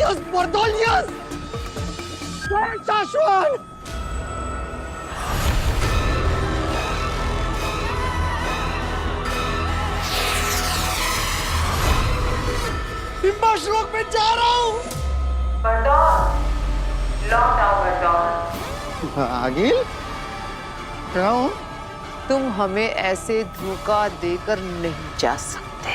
Yes, Bardol, yes! शाश्वत! हिम्बाश्लोक में जा रहा हूँ। लौट आओ बर्दौल। आगिल? क्या हूँ? तुम हमें ऐसे धोखा देकर नहीं जा सकते।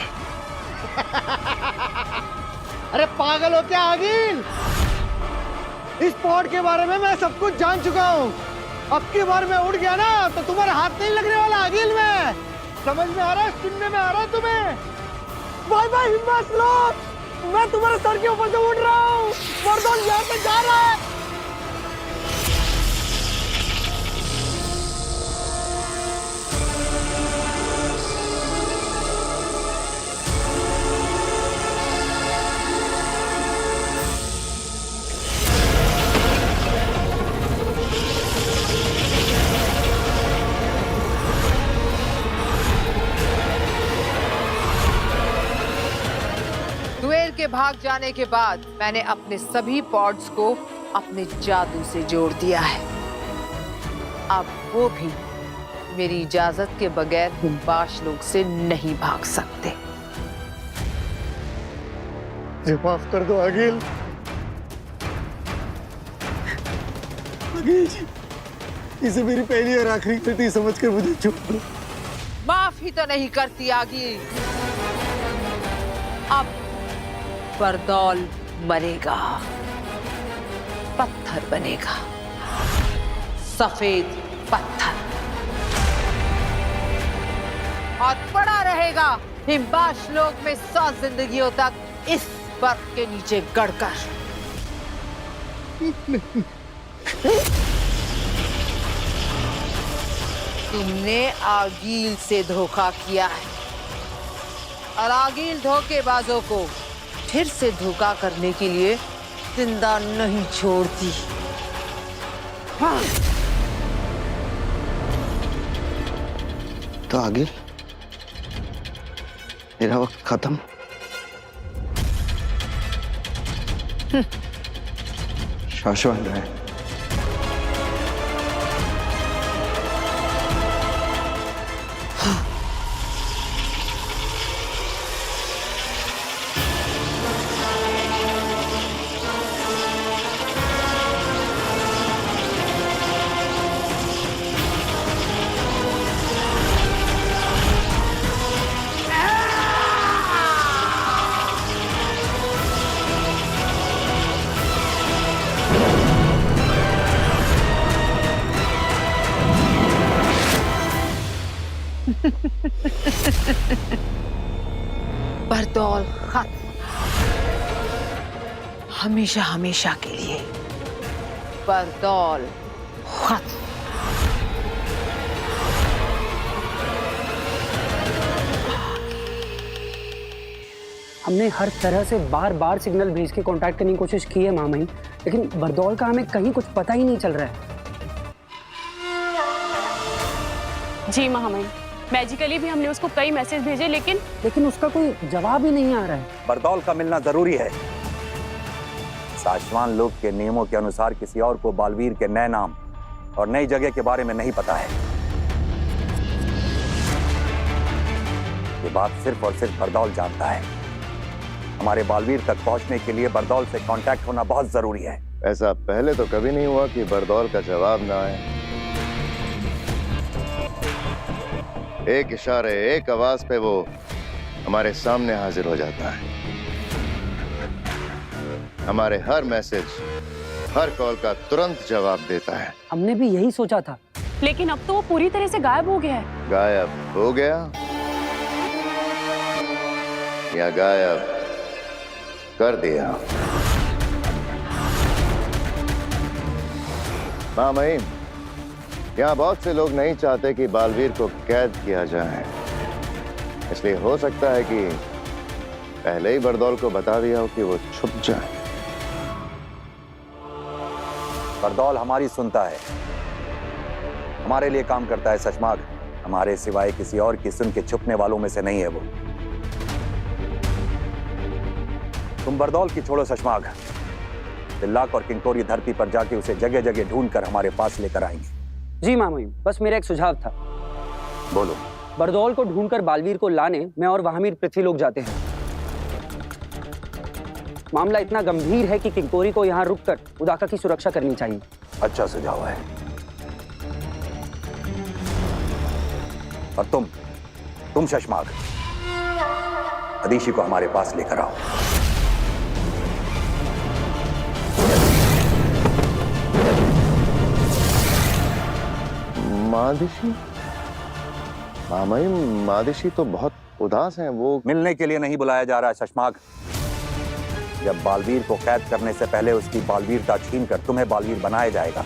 अरे पागल हो क्या आगिल? इस पॉड के बारे में मैं सब कुछ जान चुका हूँ। अब की बार मैं उड़ गया ना तो तुम्हारे हाथ नहीं लगने वाला आगिल में। समझ में आ रहा है? सुनने में आ रहा है तुम्हें? बाय बाय हिम्बाश्लोक, मैं तुम्हारे सर के ऊपर से उड़ रहा हूँ। बर्दौल यहाँ से जा रहा है। दुएल के भाग जाने के बाद मैंने अपने सभी पॉड्स को अपने जादू से जोड़ दिया है। अब वो भी मेरी इजाजत के बगैर हिम्बाश्लोक से नहीं भाग सकते। माफ कर दो आगिल। आगिल जी, इसे मेरी पहली और आखिरी गलती समझकर मुझे छोड़ दो। माफ ही तो नहीं करती आगी। अब बर्दौल मरेगा, पत्थर बनेगा, सफेद पत्थर, और पड़ा रहेगा हिम्बाश्लोक में 100 जिंदगियों तक इस बर्फ के नीचे गड़कर। तुमने आगील से धोखा किया है और आगील धोखेबाजों को फिर से धोखा करने के लिए जिंदा नहीं छोड़ती। हाँ। तो आगिल, मेरा वक्त खत्म। शाश्वत है। बर्दौल खत्म, हमेशा हमेशा के लिए। बर्दौल खत्म। हमने हर तरह से बार बार सिग्नल भेज के कांटेक्ट करने की कोशिश की है मामई, लेकिन बर्दौल का हमें कहीं कुछ पता ही नहीं चल रहा है। जी महामहिम, मैजिकली भी हमने उसको कई मैसेज भेजे लेकिन उसका कोई जवाब ही नहीं आ रहा है। बर्दौल का मिलना जरूरी है। साशवान लोक के नियमों के अनुसार किसी और को बालवीर के नए नाम और नई जगह के बारे में नहीं पता है। ये बात सिर्फ और सिर्फ बर्दौल जानता है। हमारे बालवीर तक पहुंचने के लिए बर्दौल से कांटेक्ट होना बहुत जरूरी है। ऐसा पहले तो कभी नहीं हुआ कि बर्दौल का जवाब ना आए। एक इशारे, एक आवाज पे वो हमारे सामने हाजिर हो जाता है। हमारे हर मैसेज, हर कॉल का तुरंत जवाब देता है। हमने भी यही सोचा था, लेकिन अब तो वो पूरी तरह से गायब हो गया है। गायब हो गया या गायब कर दिया? मामईन, यहाँ बहुत से लोग नहीं चाहते कि बालवीर को कैद किया जाए, इसलिए हो सकता है कि पहले ही बर्दौल को बता दिया हो कि वो छुप जाए। बर्दौल हमारी सुनता है, हमारे लिए काम करता है सचमाग। हमारे सिवाय किसी और की सुन के छुपने वालों में से नहीं है वो। तुम बरदौल की छोड़ो शशमाग, तिल्लाक और किंकोरी धरती पर जाके उसे जगह जगह ढूंढ कर हमारे पास लेकर आएंगे। जी मामा जी, बस मेरा एक सुझाव था। बोलो। बरदौल को ढूंढकर बालवीर को लाने मैं और वहामीर पृथ्वी लोग जाते हैं। मामला इतना गंभीर है कि किंकोरी को यहाँ रुककर उदाका की सुरक्षा करनी चाहिए। अच्छा सुझाव है। और तुम शशमाग, अदीशी को हमारे पास लेकर आओ। मादिशी? मामा जी, मादिशी तो बहुत उदास हैं। वो मिलने के लिए नहीं बुलाया जा रहा है शशमाग। जब बालवीर को कैद करने से पहले उसकी बालवीरता छीनकर तुम्हें बालवीर बनाया जाएगा,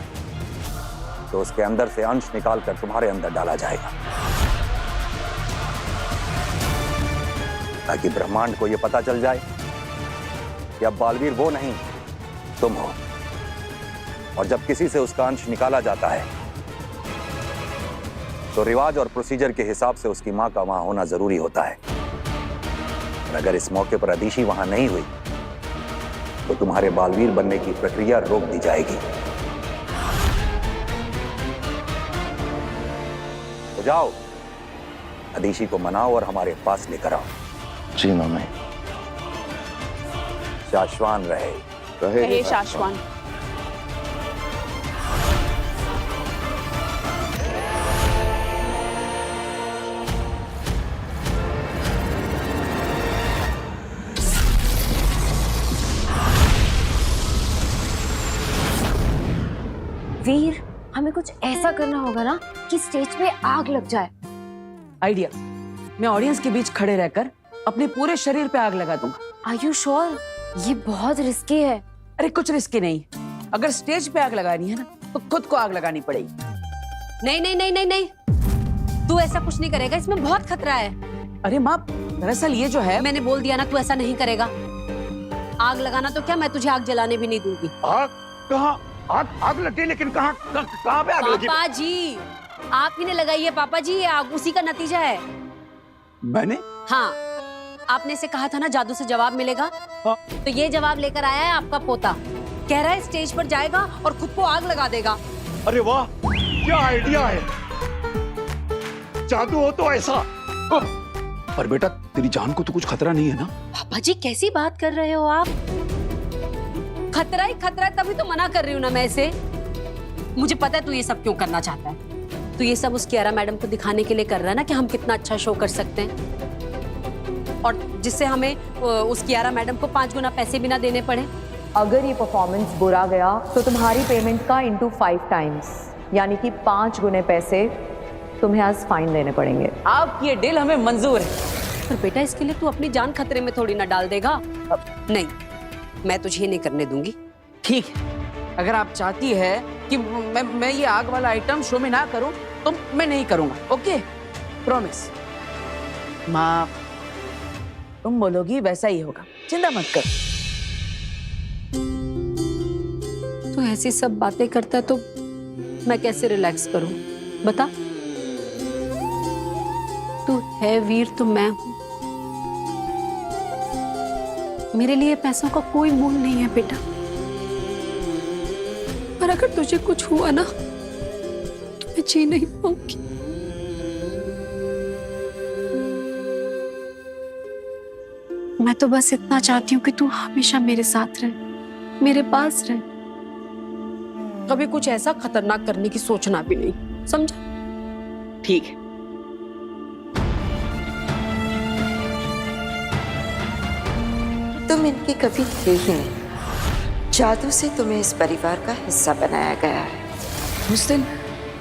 तो उसके अंदर से अंश निकालकर तुम्हारे अंदर डाला जाएगा, ताकि ब्रह्मांड को यह पता चल जाए कि अब बालवीर वो नहीं तुम हो। और जब किसी से उसका अंश निकाला जाता है तो रिवाज और प्रोसीजर के हिसाब से उसकी मां का वहां होना जरूरी होता है। और अगर इस मौके पर अदीशी वहां नहीं हुई तो तुम्हारे बालवीर बनने की प्रक्रिया रोक दी जाएगी। तो जाओ, अदीशी को मनाओ और हमारे पास लेकर आओ। जी मामा जी। शाश्वान रहे। रहे शाश्वान। वीर, हमें कुछ ऐसा करना होगा ना कि स्टेज पे आग लग जाए। आइडिया, मैं ऑडियंस के बीच खड़े रहकर अपने पूरे शरीर पे आग लगा दूंगा। Are you sure? ये बहुत रिस्की है। अरे कुछ रिस्की नहीं, अगर स्टेज पे आग लगानी है ना तो खुद को आग लगानी पड़ेगी। नहीं नहीं नहीं नहीं नहीं, तू ऐसा कुछ नहीं करेगा, इसमें बहुत खतरा है। अरे माँ, दरअसल ये जो है, मैंने बोल दिया ना, तू ऐसा नहीं करेगा। आग लगाना तो क्या, मैं तुझे आग जलाने भी नहीं दूंगी। आग कहाँ? आग लगी, लेकिन कहाँ पे आग लगी? पापा जी, आप ही ने लगाई है पापा जी, ये आग उसी का नतीजा है। मैंने? हाँ, आपने से कहा था ना जादू से जवाब मिलेगा। हाँ। तो ये जवाब लेकर आया है आपका पोता। कह रहा है स्टेज पर जाएगा और खुद को आग लगा देगा। अरे वाह, क्या आइडिया है। जादू हो तो ऐसा। पर बेटा, तेरी जान को तो कुछ खतरा नहीं है ना? पापा जी, कैसी बात कर रहे हो आप? खतरा ही खतरा है, तभी तो मना कर रही हूँ ना मैं इसे। मुझे पता है तू ये सब क्यों करना चाहता है। तू ये सब उस कियारा मैडम को दिखाने के लिए कर रहा है ना कि हम कितना अच्छा शो कर सकते हैं, और जिससे हमें उस कियारा मैडम को 5 गुना पैसे भी ना देने पड़े। अगर ये परफॉर्मेंस बुरा गया तो तुम्हारी पेमेंट का इंटू 5 टाइम्स, यानी कि 5 गुने पैसे तुम्हें आज फाइन देने पड़ेंगे। आपकी ये डील हमें मंजूर है। पर बेटा, इसके लिए तू अपनी जान खतरे में थोड़ी ना डाल देगा। नहीं, मैं तुझे नहीं करने दूंगी। ठीक है, अगर आप चाहती है कि मैं ये आग वाला आइटम शो में ना करूं तो मैं नहीं करूंगा। Okay, promise. माँ, तुम बोलोगी वैसा ही होगा, चिंता मत कर। तू ऐसी सब बातें करता है तो मैं कैसे रिलैक्स करूं, बता। तू है वीर तो मैं हूं। मेरे लिए पैसों का कोई मोल नहीं है बेटा, पर अगर तुझे कुछ हुआ ना तो मैं जी नहीं पाऊंगी। मैं तो बस इतना चाहती हूँ कि तू हमेशा मेरे साथ रहे, मेरे पास रहे। कभी कुछ ऐसा खतरनाक करने की सोचना भी नहीं, समझा? ठीक है। तुम इनकी कभी थे ही नहीं। जादू से तुम्हें इस परिवार का हिस्सा बनाया गया है। उस दिन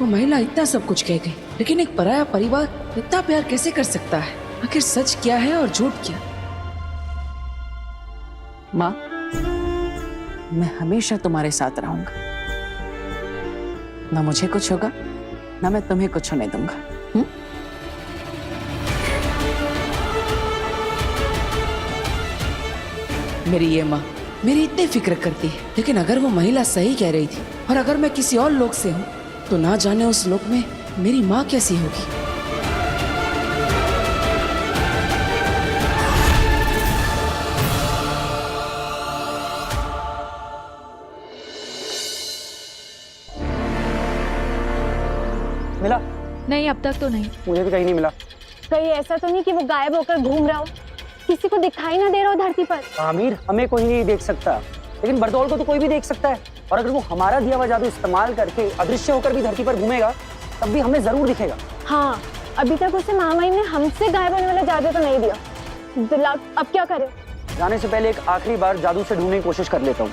वो महिला इतना सब कुछ कह गई, लेकिन एक पराया परिवार इतना प्यार कैसे कर सकता है? आखिर सच क्या है और झूठ क्या? माँ, मैं हमेशा तुम्हारे साथ रहूंगा। ना मुझे कुछ होगा, ना मैं तुम्हें कुछ होने दूंगा। मेरी ये माँ मेरी इतनी फिक्र करती है, लेकिन अगर वो महिला सही कह रही थी और अगर मैं किसी और लोक से हूँ तो ना जाने उस लोक में मेरी माँ कैसी होगी। नहीं, अब तक तो नहीं। मुझे भी कहीं नहीं मिला। कहीं ऐसा तो नहीं कि वो गायब होकर घूम रहा हो, किसी को दिखाई ना दे रहा हो धरती पर? आमिर, हमें कोई नहीं देख सकता, लेकिन बरदौल को तो कोई भी देख सकता है। और अगर वो हमारा दिया हुआ जादू इस्तेमाल करके अदृश्य होकर भी धरती पर घूमेगा, तब भी हमें जरूर दिखेगा। हाँ, अभी तक उसे महामहिम ने हमसे गायब होने वाला जादू तो नहीं दिया। दिला, अब क्या करें? जाने से पहले एक आखिरी बार जादू से ढूंढने की कोशिश कर लेता हूँ।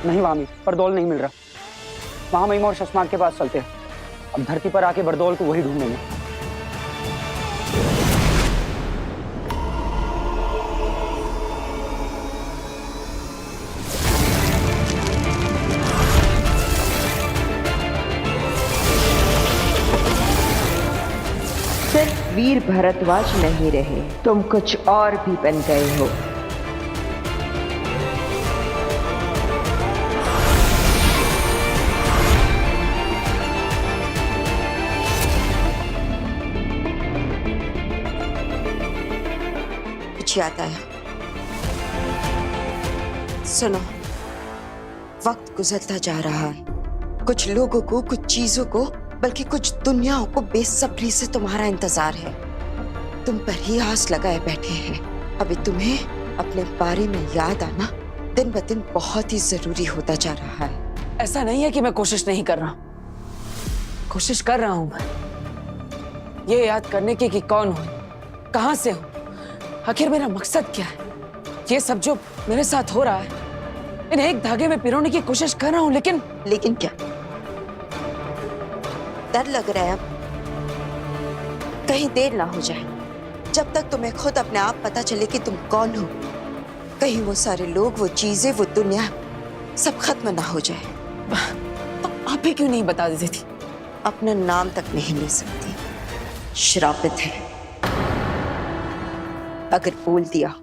नहीं मामी, बरदौल नहीं मिल रहा। महामहिमा और शशमाक के पास चलते हैं। अब धरती पर आके बरदौल को वही ढूंढेंगे। सिर्फ वीर भरद्वाज नहीं रहे, तुम कुछ और भी बन गए हो। याद आया, सुनो, वक्त गुजरता जा रहा है। कुछ लोगों को, कुछ चीजों को, बल्कि कुछ दुनियाओं को बेसब्री से तुम्हारा इंतजार है। तुम पर ही आस लगाए बैठे हैं। अभी तुम्हें अपने बारे में याद आना दिन ब दिन बहुत ही जरूरी होता जा रहा है। ऐसा नहीं है कि मैं कोशिश नहीं कर रहा, कोशिश कर रहा हूं मैं ये याद करने की कि कौन हूं, कहां से हूं, आखिर मेरा मकसद क्या है। ये सब जो मेरे साथ हो रहा है, इन्हें एक धागे में पिरोने की कोशिश कर रहा हूं, लेकिन क्या डर लग रहा है? अब कहीं देर ना हो जाए। जब तक तुम्हें खुद अपने आप पता चले कि तुम कौन हो, कहीं वो सारे लोग, वो चीजें, वो दुनिया सब खत्म ना हो जाए। तो आप ही क्यों नहीं बता देती थी? अपना नाम तक नहीं ले सकती, श्रापित है। अगर बोल दिया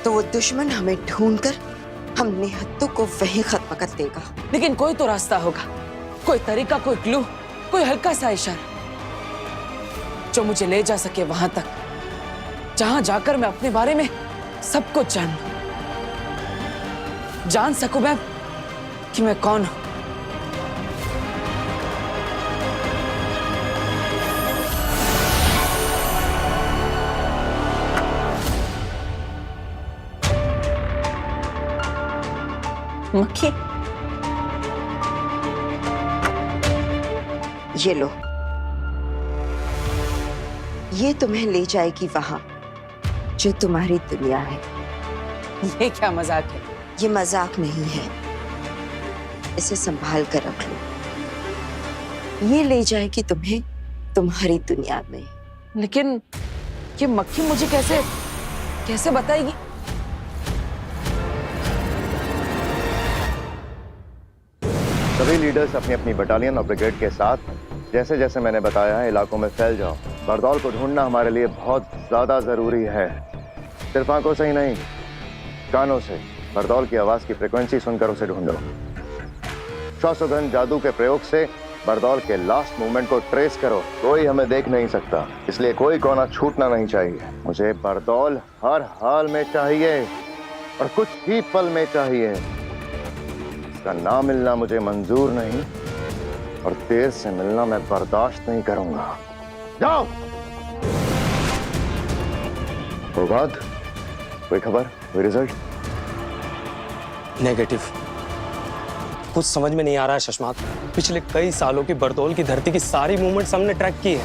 तो वो दुश्मन हमें ढूंढकर हम निहत्तों को वहीं खत्म कर देगा। लेकिन कोई तो रास्ता होगा, कोई तरीका, कोई क्लू, कोई हल्का सा इशारा जो मुझे ले जा सके वहां तक, जहां जाकर मैं अपने बारे में सब कुछ जान सकूं मैं कि मैं कौन हूं। मक्खी, ये लो, ये तुम्हें ले जाएगी वहां जो तुम्हारी दुनिया है। ये क्या मजाक है? ये मजाक नहीं है, इसे संभाल कर रख लो। ये ले जाएगी तुम्हें तुम्हारी दुनिया में। लेकिन ये मक्खी मुझे कैसे बताएगी? सभी लीडर्स अपनी अपनी बटालियन और ब्रिगेड के साथ जैसे जैसे मैंने बताया है इलाकों में फैल जाओ। बरदौल को ढूंढना हमारे लिए बहुत ज्यादा जरूरी है। सिर्फ आंखों से ही नहीं, कानों से बरदौल की आवाज की फ्रीक्वेंसी सुनकर उसे ढूंढो। श्वासोघन जादू के प्रयोग से बरदौल के लास्ट मूवमेंट को ट्रेस करो। कोई हमें देख नहीं सकता, इसलिए कोई कोना छूटना नहीं चाहिए। मुझे बरदौल हर हाल में चाहिए और कुछ ही पल में चाहिए। उसका ना मिलना मुझे मंजूर नहीं और देर से मिलना मैं बर्दाश्त नहीं करूंगा। जाओ। वो बात, कोई खबर, कोई रिजल्ट? नेगेटिव। कुछ समझ में नहीं आ रहा है शशमाक। पिछले कई सालों की बरदौल की धरती की सारी मूवमेंट्स हमने ट्रैक की है।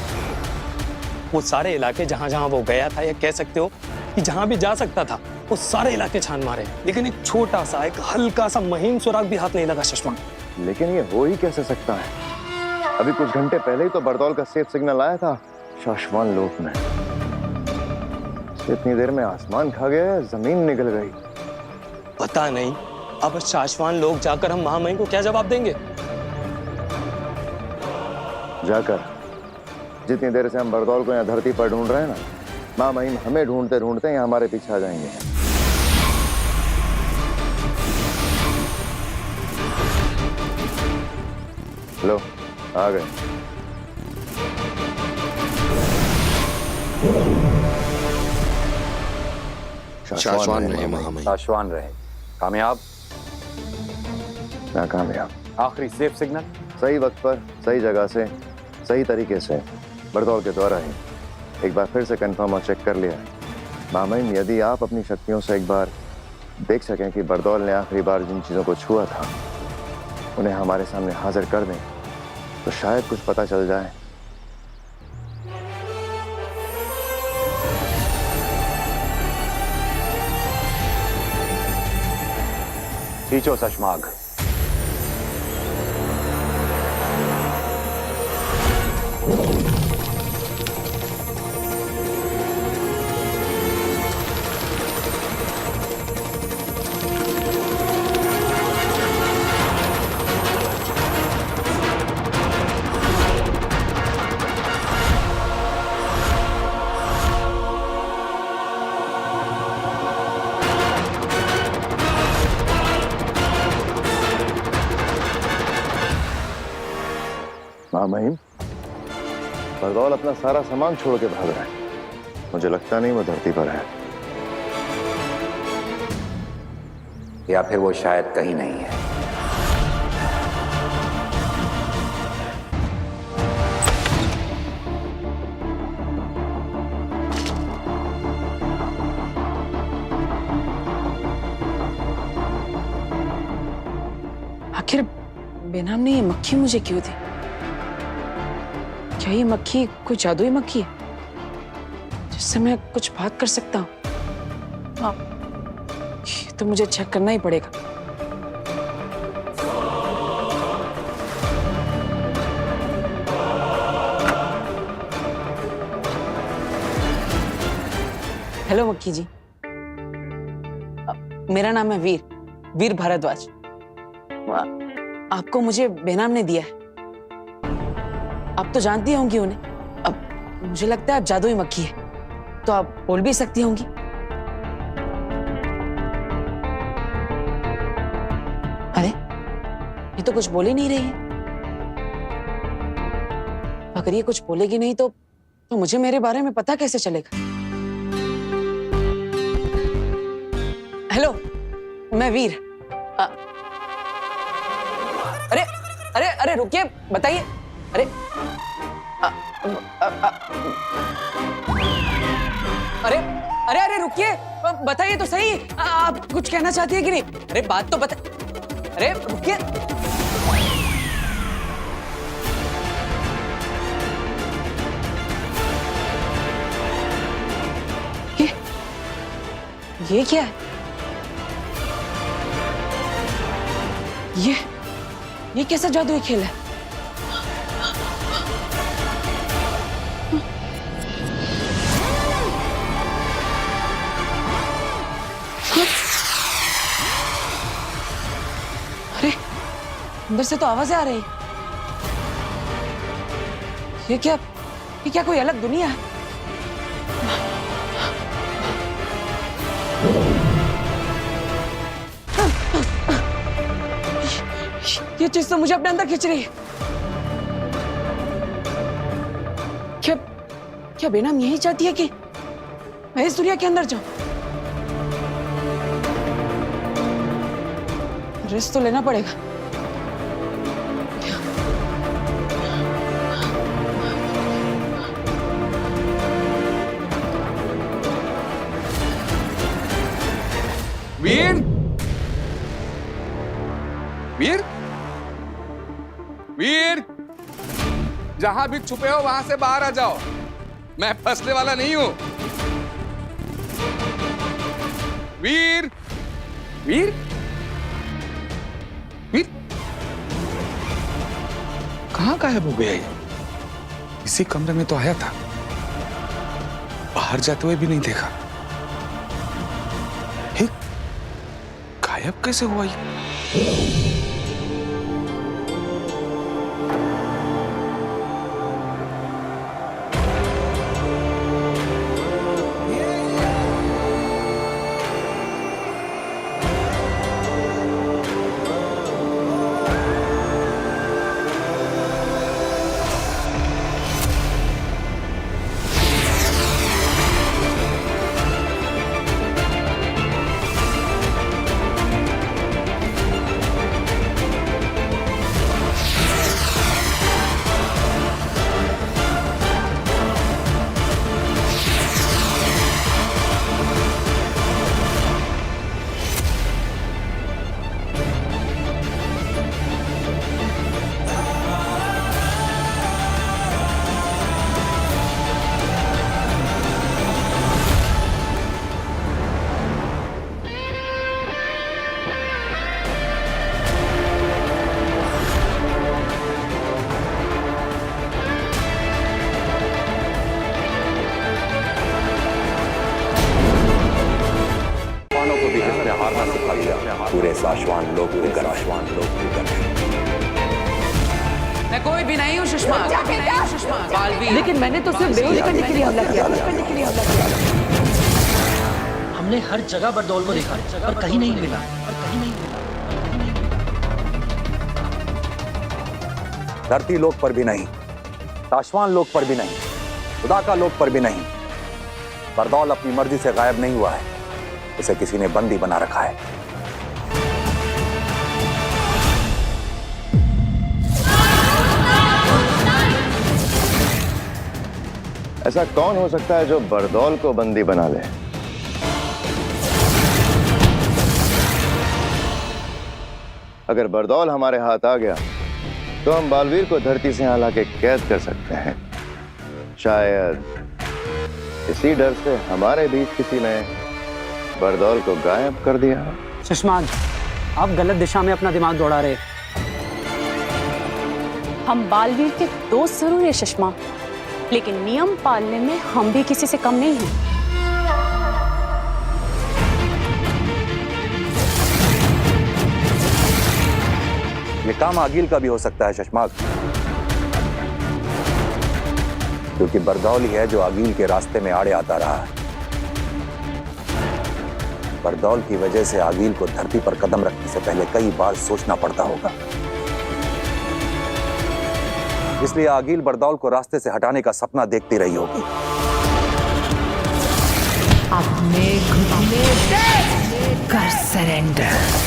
वो सारे इलाके जहां जहां वो गया था, या कह सकते हो कि जहां भी जा सकता था, वो सारे इलाके छान मारे, लेकिन एक छोटा सा, एक हल्का सा महीन सुराग भी हाथ नहीं लगा शशमाक। लेकिन ये हो ही कैसे सकता है? अभी कुछ घंटे पहले ही तो बरदौल का सेफ सिग्नल आया था शाश्वान लोक में। इतनी देर में आसमान खा गया, जमीन निकल गई। पता नहीं अब शाश्वान लोग जाकर हम महामहिम को क्या जवाब देंगे? जाकर जितनी देर से हम बरदौल को यहाँ धरती पर ढूंढ रहे हैं ना, महामहिम हमें ढूंढते ढूंढते यहाँ हमारे पीछे आ जाएंगे। लो आ गए। शाश्वान रहे महामहिम। शाश्वान रहे। कामयाब नाकामयाब। आखिरी सेफ सिग्नल सही वक्त पर सही जगह से सही तरीके से बड़दौल के द्वारा ही एक बार फिर से कंफर्म और चेक कर लिया। महामहिम, यदि आप अपनी शक्तियों से एक बार देख सकें कि बड़दौल ने आखिरी बार जिन चीजों को छुआ था उन्हें हमारे सामने हाजिर कर दें तो शायद कुछ पता चल जाए। खींचो शशमाग। महामहिम, बड़दौल अपना सारा सामान छोड़ के भाग रहा है। मुझे लगता नहीं वो धरती पर है, या फिर वो शायद कहीं नहीं है। आखिर बेनाम ने ये मक्खी मुझे क्यों दी? क्या ये मक्खी कोई जादुई मक्खी है जिससे मैं कुछ बात कर सकता हूँ? ये तो मुझे चेक करना ही पड़ेगा। हेलो मक्खी जी, मेरा नाम है वीर भारद्वाज। आपको मुझे बेनाम ने दिया है। आप तो जानती होंगी उन्हें। अब मुझे लगता है आप जादुई मक्खी है तो आप बोल भी सकती होंगी। अरे ये तो कुछ बोल ही नहीं रही है। अगर ये कुछ बोलेगी नहीं तो मुझे मेरे बारे में पता कैसे चलेगा? हेलो, मैं वीर। अरे अरे अरे रुकिए, बताइए। अरे अरे अरे अरे रुकिए, बताइए तो सही। आप कुछ कहना चाहती है कि नहीं? अरे बात तो बता। अरे रुकिए। ये क्या है? ये कैसा जादुई खेल है? अरे अंदर से तो आवाजें आ रही। ये क्या कोई अलग दुनिया है? ये चीज तो मुझे अपने अंदर खींच रही है। क्या बेनाम यही चाहती है कि मैं इस दुनिया के अंदर जाऊं? रिस्क तो लेना पड़ेगा। वीर, वीर, वीर, जहां भी छुपे हो वहां से बाहर आ जाओ। मैं फंसने वाला नहीं हूं। वीर, वीर, वीर, कहां गायब हो गया ये? इसी कमरे में तो आया था, बाहर जाते हुए भी नहीं देखा। गायब कैसे हुआ ये? हाथ उठा लिया, पूरे साशवान लोग मैं कोई भी नहीं हूँ सुषमा, बालवीर। लेकिन मैंने तो सिर्फ बेहोश करने के लिए हमला किया। हमने हर जगह बरदौल को देखा पर कहीं नहीं मिला। धरती लोक पर भी नहीं, साशवान लोक पर भी नहीं, खुदा का लोक पर भी नहीं। बरदौल अपनी मर्जी से गायब नहीं हुआ है, उसे किसी ने बंदी बना रखा है। ऐसा कौन हो सकता है जो बरदौल को बंदी बना ले? अगर बरदौल हमारे हाथ आ गया तो हम बालवीर को धरती से यहाँ लाके कैद कर सकते हैं। शायद इसी डर से हमारे बीच किसी ने बरदौल को गायब कर दिया। सुषमा, आप गलत दिशा में अपना दिमाग दौड़ा रहे। हम बालवीर के दोस्त जरूर है सुषमा, लेकिन नियम पालने में हम भी किसी से कम नहीं हैं। ये काम आगिल का भी हो सकता है शशमाक, क्योंकि बरदौल ही है जो आगिल के रास्ते में आड़े आता रहा है। बरदौल की वजह से आगिल को धरती पर कदम रखने से पहले कई बार सोचना पड़ता होगा। इसलिए आगिल बरदौल को रास्ते से हटाने का सपना देखती रही होगी। अपने घुटने कर सरेंडर।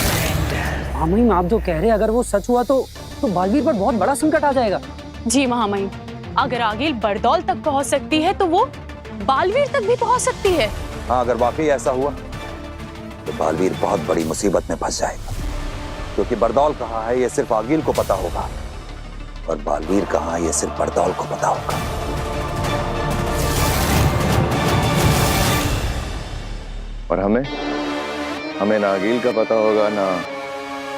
महामहिम, आप जो कह रहे हैं अगर वो सच हुआ तो बालवीर पर बहुत बड़ा संकट आ जाएगा। जी महामहिम, अगर आगिल बरदौल तक पहुंच सकती है तो वो बालवीर तक भी पहुंच सकती है। हाँ, अगर वाकई ऐसा हुआ तो बालवीर बहुत बड़ी मुसीबत में फंस जाएगा, क्योंकि बरदौल कहाँ है ये सिर्फ आगिल को पता होगा और बालवीर कहाँ है ये सिर्फ बरदौल को पता होगा। और हमें ना आगिल का पता होगा ना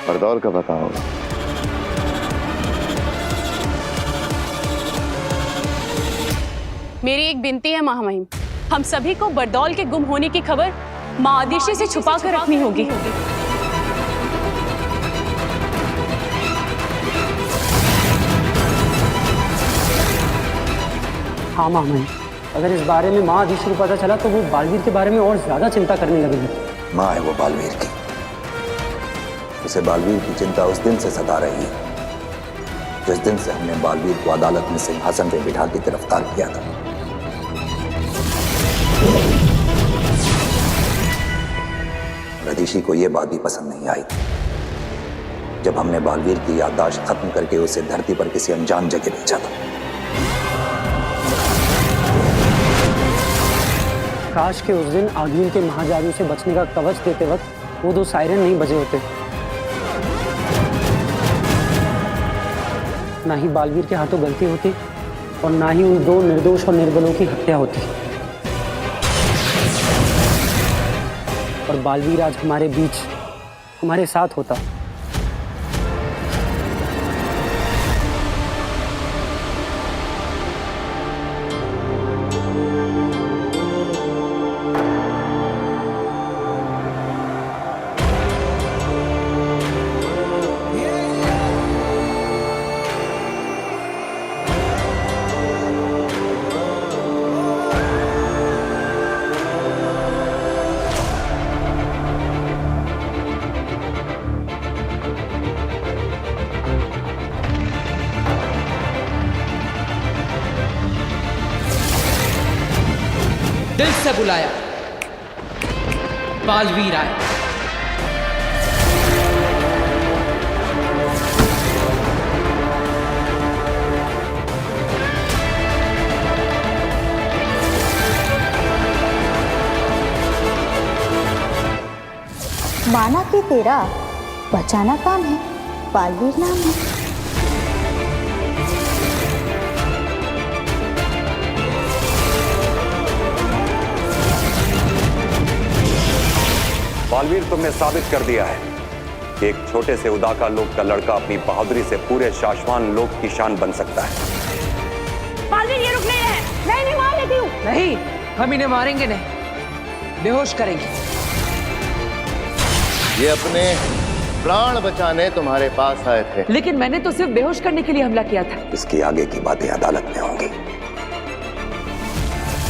बरदौल का पता होगा। मेरी एक विनती है महामहिम, हम सभी को बरदौल के गुम होने की खबर मां आदिशि से छुपा कर रखनी होगी। हाँ महामहिम, अगर इस बारे में माँ आदिशि को पता चला तो वो बालवीर के बारे में और ज्यादा चिंता करने लगेगी। माँ है वो बालवीर की, उसे बालवीर की चिंता उस दिन से सता रही है जिस दिन से हमने बालवीर को अदालत में सिंहासन पे बिठा के गिरफ्तार किया था। रदीशी को यह बात भी पसंद नहीं आई जब हमने बालवीर की याददाश्त खत्म करके उसे धरती पर किसी अनजान जगह भेजा था। काश के उस दिन आगिल के महाजादू से बचने का कवच देते वक्त वो दो सायरन नहीं बजे होते, ना ही बालवीर के हाथों गलती होती और ना ही उन दो निर्दोष और निर्बलों की हत्या होती। और बालवीर आज हमारे बीच हमारे साथ होता। दिल से बुलाया, बालवीर आए। माना कि तेरा बचाना काम है, बालवीर नाम है। बालवीर, तुमने साबित कर दिया है कि एक छोटे से उदाका लोक का लड़का अपनी बहादुरी से पूरे शाश्वान लोक की शान बन सकता है। बालवीर, ये रुक नहीं रहे। नहीं मार लेती हूँ। नहीं, हम इन्हें मारेंगे नहीं, बेहोश करेंगे। ये अपने प्राण बचाने तुम्हारे पास आए थे। लेकिन मैंने तो सिर्फ बेहोश करने के लिए हमला किया था। इसकी आगे की बातें अदालत में होंगी।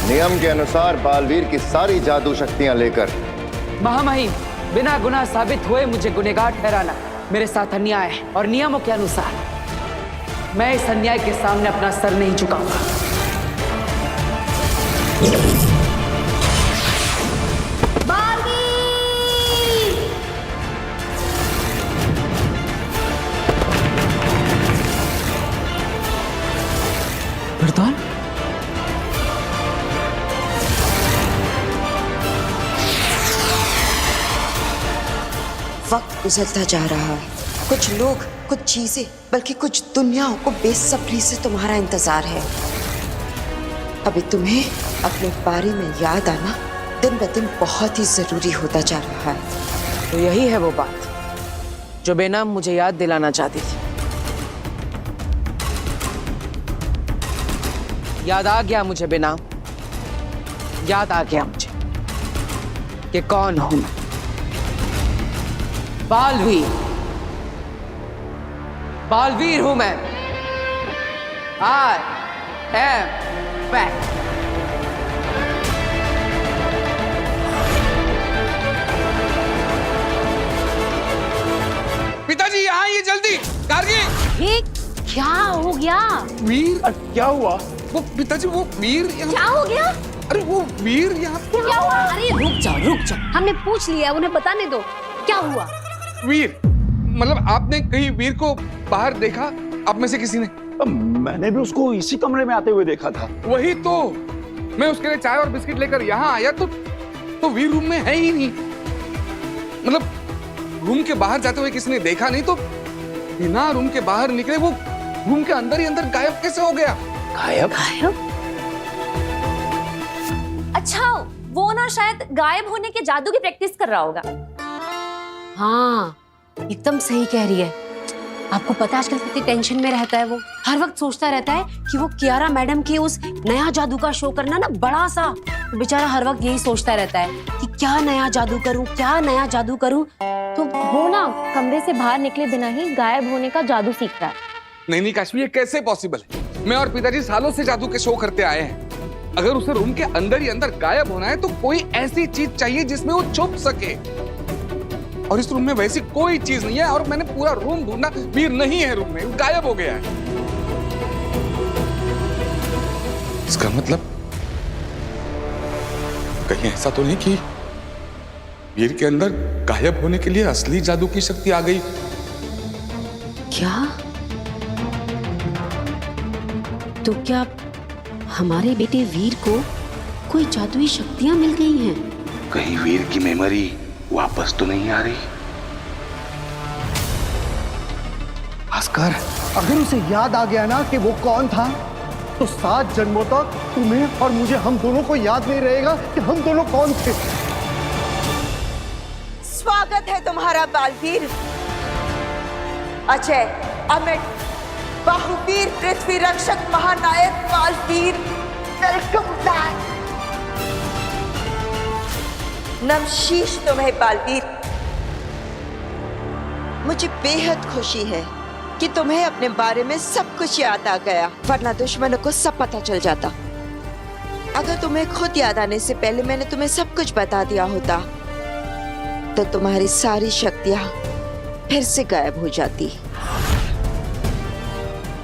नियम के अनुसार बालवीर की सारी जादू शक्तियां लेकर महामहिम, बिना गुनाह साबित हुए मुझे गुनहगार ठहराना मेरे साथ अन्याय है, और नियमों के अनुसार मैं इस अन्याय के सामने अपना सर नहीं झुकाऊंगा। बरदौल, वक्त गुजरता जा रहा है। कुछ लोग, कुछ चीजें, बल्कि कुछ दुनियाओं को बेसब्री से तुम्हारा इंतजार है। अभी तुम्हें अपने बारे में याद आना दिन ब दिन बहुत ही जरूरी होता जा रहा है। तो यही है वो बात जो बेनाम मुझे याद दिलाना चाहती थी। याद आ गया मुझे बेनाम, याद आ गया मुझे कि कौन हूं मैं। बालवीर, बालवीर हूं मैं। I am back। पिताजी यहाँ आइए जल्दी। गार्गी, ये क्या हो गया? वीर, क्या हुआ? वो पिताजी, वो वीर क्या हो गया? अरे वो वीर यहाँ क्या हुआ? अरे रुक जाओ, हमने पूछ लिया, उन्हें बताने दो। क्या हुआ? वीर, मतलब आपने कहीं वीर को बाहर देखा? आप में से किसी ने? मैंने भी उसको इसी कमरे में आते हुए देखा था। वही तो, मैं उसके लिए चाय और बिस्किट लेकर यहाँ आया तो वीर रूम में है ही नहीं। मतलब रूम के बाहर जाते हुए किसी ने देखा नहीं, तो बिना रूम के बाहर निकले वो रूम के अंदर ही अंदर गायब कैसे हो गया? गायब? अच्छा, वो ना शायद गायब होने के जादू की प्रैक्टिस कर रहा होगा। हाँ, एकदम सही कह रही है। आपको पता है आजकल कितनी टेंशन में रहता है वो। हर वक्त सोचता रहता है कि वो कियारा मैडम के उस नया जादू का शो करना ना बड़ा सा। तो बेचारा हर वक्त यही सोचता रहता है कि क्या नया जादू करूं, क्या नया जादू करूं। तो वो ना कमरे से बाहर निकले बिना ही गायब होने का जादू सीख रहा है। नहीं काश्मी, ये कैसे पॉसिबल है? मैं और पिताजी सालों से जादू के शो करते आए हैं। अगर उसे रूम के अंदर ही अंदर गायब होना है तो कोई ऐसी चीज चाहिए जिसमें वो छुप सके, और इस रूम में वैसी कोई चीज नहीं है। और मैंने पूरा रूम ढूंढा, वीर नहीं है रूम में, गायब हो गया है। इसका मतलब कहीं ऐसा तो नहीं कि वीर के अंदर गायब होने के लिए असली जादू की शक्ति आ गई? क्या? तो क्या हमारे बेटे वीर को कोई जादुई शक्तियां मिल गई हैं? कहीं वीर की मेमोरी वापस तो नहीं आ रही? भास्कर, अगर उसे याद आ गया ना कि वो कौन था, तो 7 जन्मों तक तुम्हें और मुझे, हम दोनों को याद नहीं रहेगा कि हम दोनों कौन थे। स्वागत है तुम्हारा बालवीर। अजय, अमित, बाहुवीर, पृथ्वी रक्षक, महानायक बालवीर, वेलकम बैक। नमशीश तुम्हें बालवीर। मुझे बेहद खुशी है कि तुम्हें अपने बारे में सब कुछ याद आ गया, वरना दुश्मनों को सब पता चल जाता। अगर तुम्हें खुद याद आने से पहले मैंने तुम्हें सब कुछ बता दिया होता तो तुम्हारी सारी शक्तियां फिर से गायब हो जाती।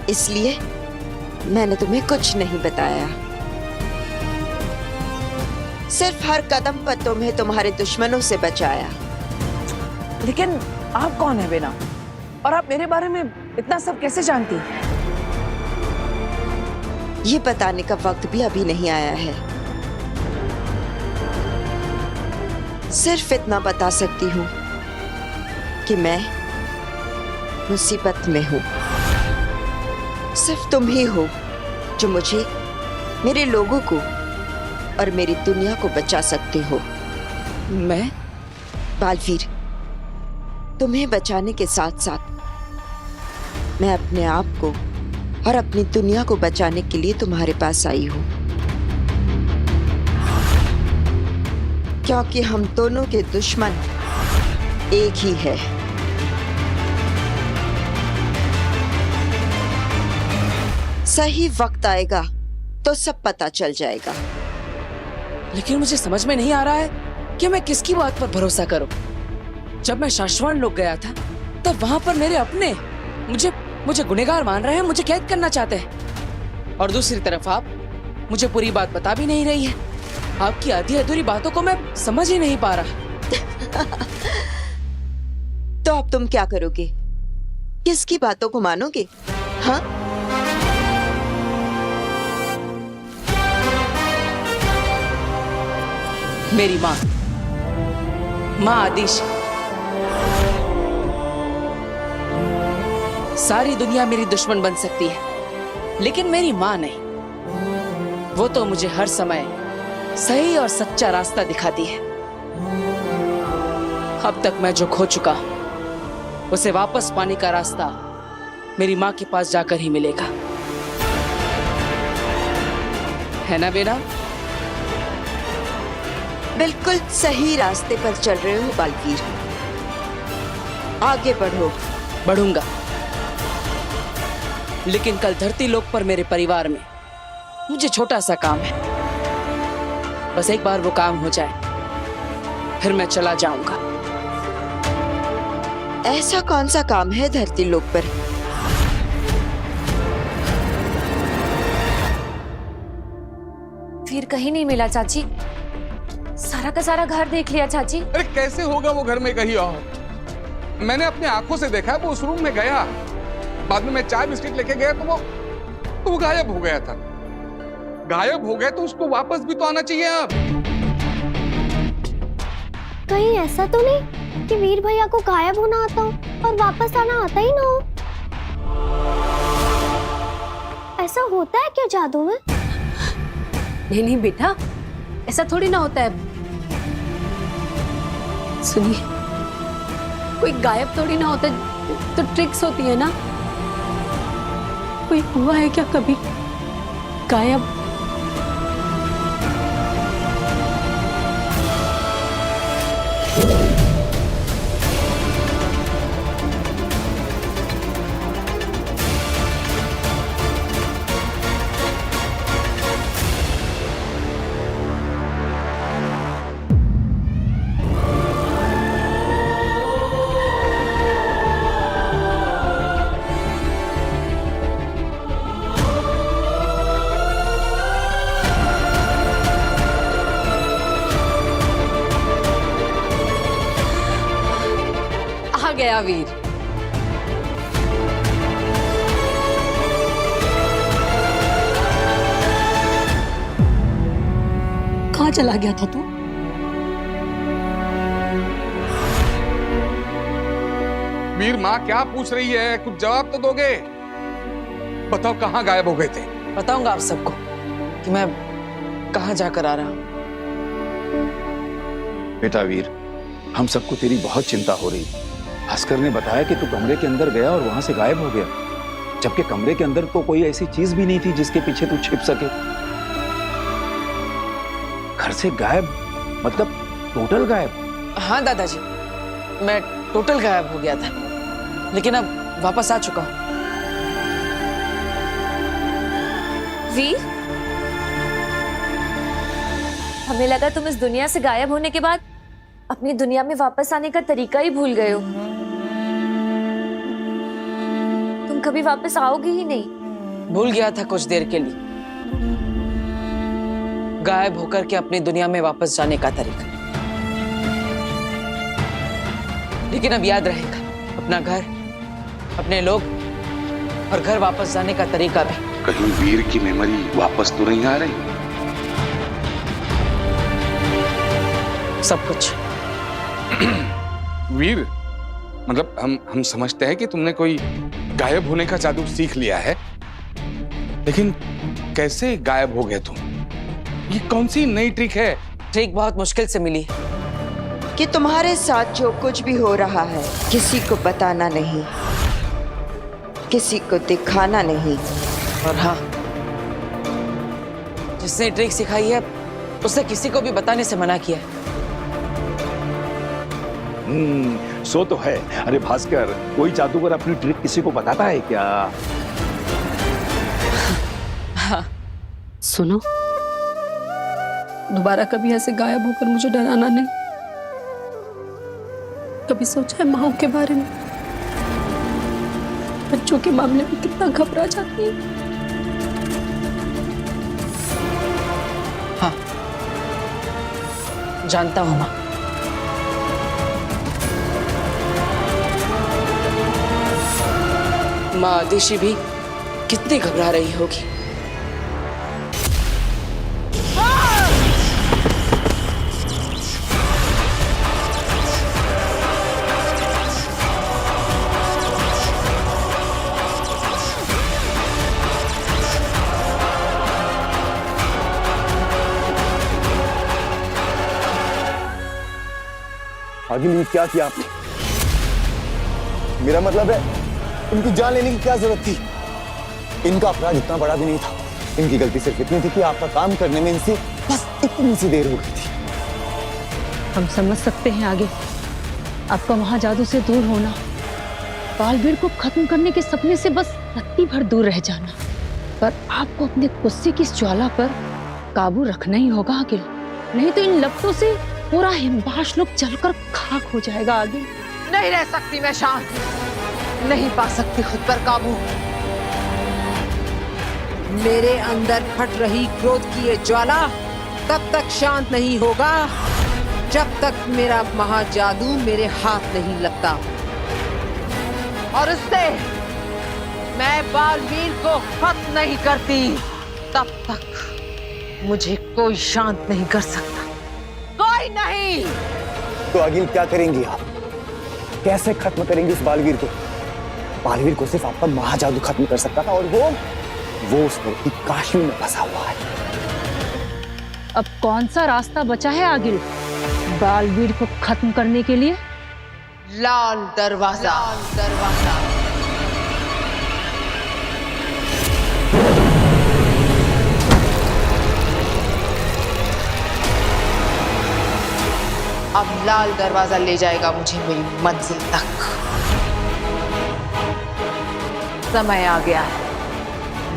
इसलिए मैंने तुम्हें कुछ नहीं बताया। सिर्फ हर कदम पर तुम्हें तुम्हारे दुश्मनों से बचाया। लेकिन आप कौन है बेना? और आप मेरे बारे में इतना सब कैसे जानती हैं? ये बताने का वक्त भी अभी नहीं आया है। सिर्फ इतना बता सकती हूँ कि मैं मुसीबत में हूँ। सिर्फ तुम ही हो जो मुझे, मेरे लोगों को और मेरी दुनिया को बचा सकते हो। मैं बालवीर, तुम्हें बचाने के साथ साथ मैं अपने आप को और अपनी दुनिया को बचाने के लिए तुम्हारे पास आई हूं, क्योंकि हम दोनों के दुश्मन एक ही है। सही वक्त आएगा तो सब पता चल जाएगा। लेकिन मुझे समझ में नहीं आ रहा है कि मैं किसकी बात पर भरोसा करूं। जब मैं शाश्वत लोग गया था तब वहां पर मेरे अपने मुझे गुनहगार मान रहे हैं, मुझे कैद करना चाहते हैं। और दूसरी तरफ आप मुझे पूरी बात बता भी नहीं रही है। आपकी आधी अधूरी बातों को मैं समझ ही नहीं पा रहा। तो अब तुम क्या करोगे? किसकी बातों को मानोगे? हाँ, मेरी माँ आदिश। सारी दुनिया मेरी दुश्मन बन सकती है लेकिन मेरी माँ नहीं। वो तो मुझे हर समय सही और सच्चा रास्ता दिखाती है। अब तक मैं जो खो चुका उसे वापस पाने का रास्ता मेरी माँ के पास जाकर ही मिलेगा, है ना बेटा? बिल्कुल सही रास्ते पर चल रहे हो बालवीर। आगे बढ़ो। बढ़ूंगा, लेकिन कल धरती लोक पर मेरे परिवार में मुझे छोटा सा काम है। बस एक बार वो काम हो जाए फिर मैं चला जाऊंगा। ऐसा कौन सा काम है धरती लोक पर? फिर कहीं नहीं मिला चाची। सारा का सारा घर देख लिया चाची। अरे कैसे होगा वो घर में कहीं और? मैंने अपने आंखों से देखा है, वो उस रूम में गया, बाद में मैं चाय बिस्किट लेके गया तो वो गायब हो गया था। गायब हो गया तो उसको वापस भी तो आना चाहिए। अब कहीं ऐसा तो नहीं कि वीर भैया को गायब होना आता हो और वापस आना आता ही ना हो? ऐसा होता है क्या जादू में? नहीं नहीं बेटा, ऐसा थोड़ी ना होता है। सुनिए, कोई गायब थोड़ी ना होता, तो ट्रिक्स होती है ना। कोई हुआ है क्या कभी गायब? गया वीर। कहाँ चला गया था तू? वीर, माँ क्या पूछ रही है? कुछ जवाब तो दोगे। बताओ कहाँ गायब हो गए थे? बताऊंगा आप सबको कि मैं कहाँ जाकर आ रहा हूँ। बेटा वीर, हम सबको तेरी बहुत चिंता हो रही। भास्कर ने बताया कि तू कमरे के अंदर गया और वहां से गायब हो गया, जबकि कमरे के अंदर तो कोई ऐसी चीज भी नहीं थी जिसके पीछे तू छिप सके। घर से गायब मतलब टोटल गायब? हाँ दादाजी, मैं टोटल गायब हो गया था, लेकिन अब वापस आ चुका हूँ। वीर, हमें लगा तुम इस दुनिया से गायब होने के बाद अपनी दुनिया में वापस आने का तरीका ही भूल गए हो। तुम कभी वापस आओगे ही नहीं। भूल गया था कुछ देर के लिए, गायब होकर के अपनी दुनिया में वापस जाने का तरीका। लेकिन अब याद रहेगा अपना घर, अपने लोग और घर वापस जाने का तरीका भी। कहीं वीर की मेमोरी वापस तो नहीं आ रही? सब कुछ। वीर, मतलब हम समझते हैं कि तुमने कोई गायब होने का जादू सीख लिया है, लेकिन कैसे गायब हो गए तुम? ये कौन सी नई ट्रिक है? ट्रिक बहुत मुश्किल से मिली कि तुम्हारे साथ जो कुछ भी हो रहा है किसी को बताना नहीं, किसी को दिखाना नहीं। और हाँ, जिसने ट्रिक सिखाई है उसे किसी को भी बताने से मना किया है। सो तो है। अरे भास्कर, कोई जादूगर अपनी ट्रिक किसी को बताता है क्या? हाँ, सुनो, दोबारा कभी ऐसे गायब होकर मुझे डराना नहीं। कभी सोचा है माँ के बारे में, बच्चों के मामले में कितना घबरा जाती है। हाँ, जानता हूँ माँ। माँ आदिशि भी कितनी घबरा रही होगी। आगे ये क्या किया आपने? मेरा मतलब है, इनकी जान लेने की क्या जरूरत थी? इनका अपराध इतना बड़ा भी नहीं था। इनकी गलती सिर्फ इतनी थी कि आपका काम करने में इनसे बस इतनी सी देर हो गई थी। हम समझ सकते हैं आगे आपका वहां जादू से दूर होना, बालवीर को खत्म करने के सपने से बस रत्ती भर दूर रह जाना, पर आपको अपने गुस्से की इस ज्वाला पर काबू रखना ही होगा आगे, नहीं तो इन लपटों से पूरा हिमबाश लोग जलकर खाक हो जाएगा आगे। नहीं रह सकती मैं शांत, नहीं पा सकती खुद पर काबू। मेरे अंदर फट रही क्रोध की ये ज्वाला तब तक शांत नहीं होगा जब तक मेरा महाजादू मेरे हाथ नहीं लगता, और उससे मैं बालवीर को खत्म नहीं करती तब तक मुझे कोई शांत नहीं कर सकता, कोई नहीं। तो अगिल क्या करेंगी आप? कैसे खत्म करेंगी इस बालवीर को? बालवीर को सिर्फ आपका महाजादू खत्म कर सकता था, और वो उस लड़की काशी में फंसा हुआ है। अब कौन सा रास्ता बचा है आगे बालवीर को खत्म करने के लिए? लाल दरवाजा। लाल दरवाजा। अब लाल दरवाजा ले जाएगा मुझे मेरी मंजिल तक। समय आ गया है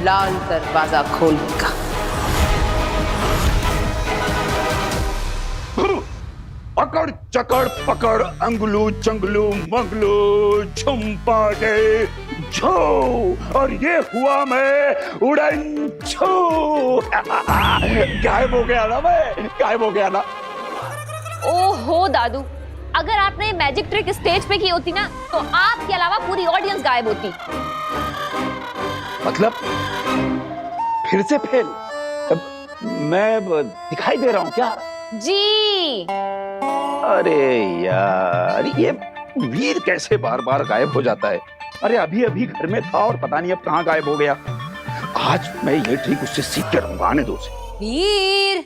लाल दरवाजा खोलने का। अकड़ चकड़ पकड़ अंगलू चंगलू मंगलू झुमपाटे झो, और ये हुआ मैं उड़न छू। गायब हो गया ना मैं, गायब हो गया ना। ओहो दादू, अगर आपने ये मैजिक ट्रिक स्टेज पे की होती ना तो आपके अलावा पूरी ऑडियंस गायब होती। मतलब फिर से फेल? मैं दिखाई दे रहा हूँ क्या? जी। अरे यार, ये वीर कैसे बार बार गायब हो जाता है? अरे अभी अभी घर में था और पता नहीं अब कहाँ गायब हो गया। आज मैं ये ट्रिक उससे सीख के रहूंगा, आने दो उसे। वीर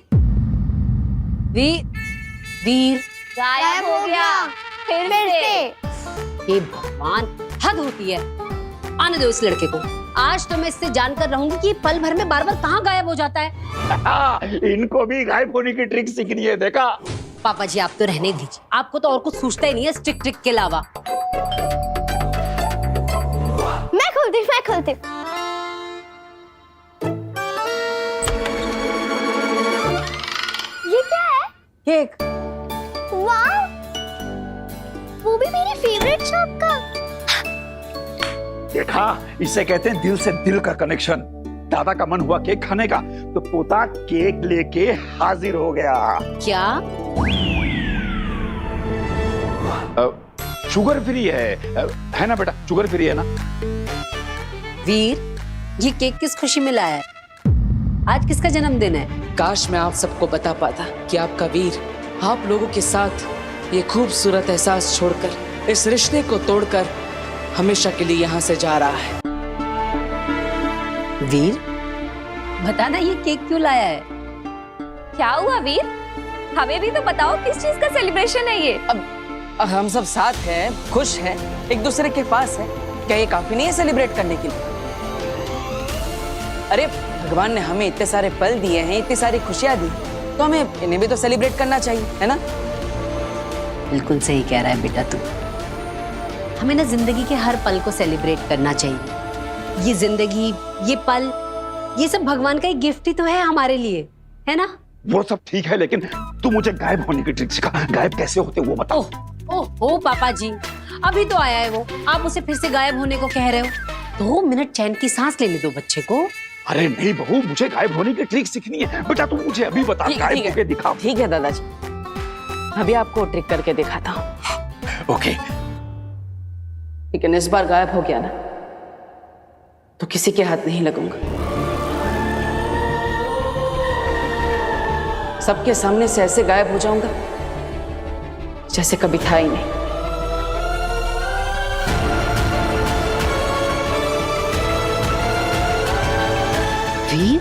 वीर गायब हो गया फिर से। ये भगवान, हद होती है। आने दो इस लड़के को। आज तो मैं इससे जानकर रहूंगी कि पल भर में बार बार कहाँ गायब हो जाता है। इनको भी गायब होने की ट्रिक सीखनी है, देखा? पापा जी आप तो रहने दीजिए, आपको तो और कुछ सूझता ही नहीं है इस ट्रिक के अलावा। मैं खोलती। ये क्या है? केक। वाह, वो भी मेरी फेवरेट शॉप का। देखा, इसे कहते हैं दिल से दिल का कनेक्शन। दादा का मन हुआ केक खाने का तो पोता केक लेके हाजिर हो गया। क्या? शुगर फ्री है ना बेटा? शुगर फ्री है ना? वीर, ये केक किस खुशी में लाया है? आज किसका जन्मदिन है? काश मैं आप सबको बता पाता कि आपका वीर आप लोगों के साथ ये खूबसूरत एहसास छोड़कर, इस रिश्ते को तोड़कर हमेशा के लिए यहाँ से जा रहा है। वीर, बताना ये केक क्यों लाया है? क्या हुआ वीर? हमें भी तो बताओ किस चीज का सेलिब्रेशन है ये? अब हम सब साथ हैं, खुश हैं, एक दूसरे के पास है, क्या ये काफी नहीं है सेलिब्रेट करने के लिए? अरे भगवान ने हमें इतने सारे पल दिए हैं, इतनी सारी खुशियां दी, तो हमें इन्हें भी तो सेलिब्रेट करना चाहिए, है ना? बिल्कुल सही कह रहा है बेटा तू। हमें ना जिंदगी के हर पल को सेलिब्रेट करना चाहिए। ये जिंदगी, ये पल, ये सब भगवान का एक गिफ्ट ही तो है हमारे लिए, है ना? वो सब ठीक है, लेकिन तू मुझे गायब होने की ट्रिक सिखा। गायब कैसे होते वो बता। ओह पापा जी, अभी तो आया है वो, आप उसे फिर से गायब होने को कह रहे हो? 2 मिनट चैन की सांस लेने दो बच्चे को। अरे नहीं बहू, मुझे गायब होने की ट्रिक सीखनी है। बेटा तू मुझे अभी बता, गायब होके दिखा। ठीक है दादाजी, अभी आपको ट्रिक करके दिखाता हूँ। ओके। लेकिन इस बार गायब हो गया ना तो किसी के हाथ नहीं लगूंगा। सबके सामने से ऐसे गायब हो जाऊंगा जैसे कभी था ही नहीं। वीर,